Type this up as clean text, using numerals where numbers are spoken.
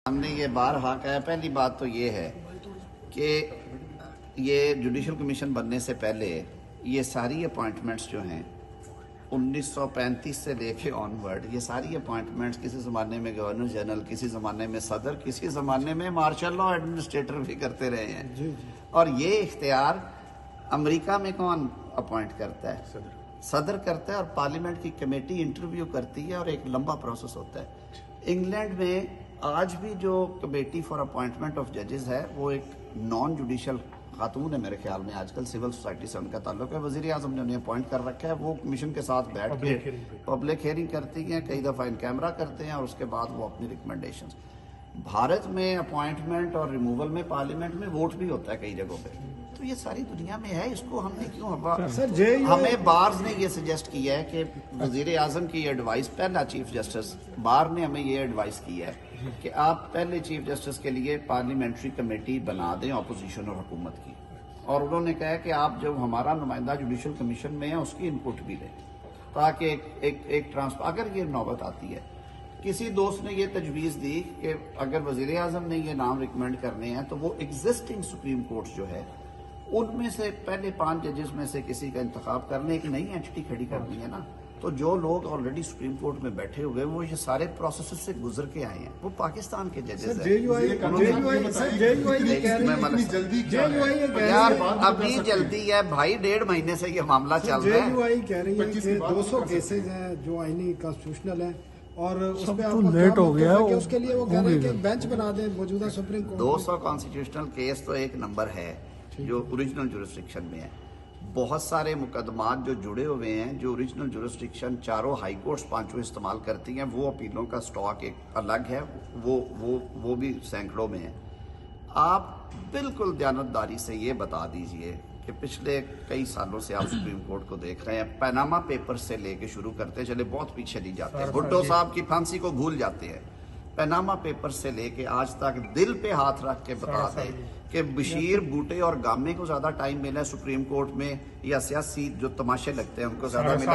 ہم نے یہ بارہا کہا ہے. پہلی بات تو یہ ہے کہ یہ جوڈیشل کمیشن بننے سے پہلے یہ ساری اپوائنٹمنٹس جو ہیں 1935 سے لے کے آن ورڈ یہ ساری اپوائنٹمنٹس کسی زمانے میں گورنر جنرل، کسی زمانے میں صدر، کسی زمانے میں مارشل لا ایڈمنسٹریٹر بھی کرتے رہے ہیں. اور یہ اختیار امریکہ میں کون اپوائنٹ کرتا ہے؟ صدر کرتا ہے، اور پارلیمنٹ کی کمیٹی انٹرویو کرتی ہے اور ایک لمبا پروسیس ہوتا ہے. انگلینڈ میں آج بھی جو کمیٹی فار اپوائنٹمنٹ آف ججز ہے وہ ایک نان جوڈیشل خاتون ہے، میرے خیال میں آج کل سول سوسائٹی سے ان کا تعلق ہے. وزیر اعظم نے انہیں اپوائنٹ کر رکھا ہے. وہ کمیشن کے ساتھ بیٹھ کے پبلک ہیئرنگ کرتی ہیں، کئی دفعہ ان کیمرہ کرتے ہیں، اور اس کے بعد وہ اپنی ریکمنڈیشنز. بھارت میں اپوائنٹمنٹ اور ریموول میں پارلیمنٹ میں ووٹ بھی ہوتا ہے کئی جگہوں پہ. تو یہ ساری دنیا میں ہے، اس کو ہم نے کیوں ہمیں بارز نے یہ سجیسٹ کیا ہے کہ وزیر اعظم کی یہ ایڈوائس، پہلا چیف جسٹس بار نے ہمیں یہ ایڈوائس کی ہے کہ آپ پہلے چیف جسٹس کے لیے پارلیمنٹری کمیٹی بنا دیں اپوزیشن اور حکومت کی، اور انہوں نے کہا کہ آپ جب ہمارا نمائندہ جوڈیشل کمیشن میں ہے اس کی انپٹ بھی دیں تاکہ ایک ٹرانسفر. اگر یہ نوبت آتی ہے، کسی دوست نے یہ تجویز دی کہ اگر وزیر اعظم نے یہ نام ریکمینڈ کرنے ہیں تو وہ ایگزسٹنگ سپریم کورٹ جو ہے ان میں سے پہلے 5 ججز میں سے کسی کا انتخاب کرنے، ایک نئی اینٹی کھڑی کرنی ہے نا. تو جو لوگ آلریڈی سپریم کورٹ میں بیٹھے ہوئے وہ یہ سارے پروسیس سے گزر کے آئے ہیں، وہ پاکستان کے ججز ہیں. یار ابھی جلدی ہے بھائی، 1.5 مہینے سے یہ معاملہ چل رہا ہے. کہہ رہی ہے کہ 200 کیسز ہیں جو آئینی کانسٹیٹیوشنل ہیں، اور اس سب پہ تو لیٹ ہو گیا ہے. اس کے لیے وہ کہہ رہے ہیں کہ بینچ بنا دیں موجودہ سپریم کورٹ. 200 کانسٹیٹیوشنل کیس تو ایک نمبر ہے جو اوریجنل جورسڈکشن میں ہے. بہت سارے مقدمات جو جڑے ہوئے ہیں، جو اوریجنل جورسڈکشن چاروں ہائی کورٹس 5 استعمال کرتی ہیں، وہ اپیلوں کا سٹاک ایک الگ ہے، وہ بھی سینکڑوں میں ہے. آپ بالکل دیانتداری سے یہ بتا دیجئے کہ پچھلے کئی سالوں سے آپ سپریم کورٹ کو دیکھ رہے ہیں، پیناما پیپر سے لے کے شروع کرتے ہیں، چلے بہت پیچھے نہیں جاتے، بھٹو صاحب کی پھانسی کو بھول جاتے ہیں. پیناما پیپر سے لے کے آج تک دل پہ ہاتھ رکھ کے بتا دیں کہ بشیر بھوٹے اور گامے کو زیادہ ٹائم ملا ہے سپریم کورٹ میں، یا سیاسی جو تماشے لگتے ہیں ان کو زیادہ ملا.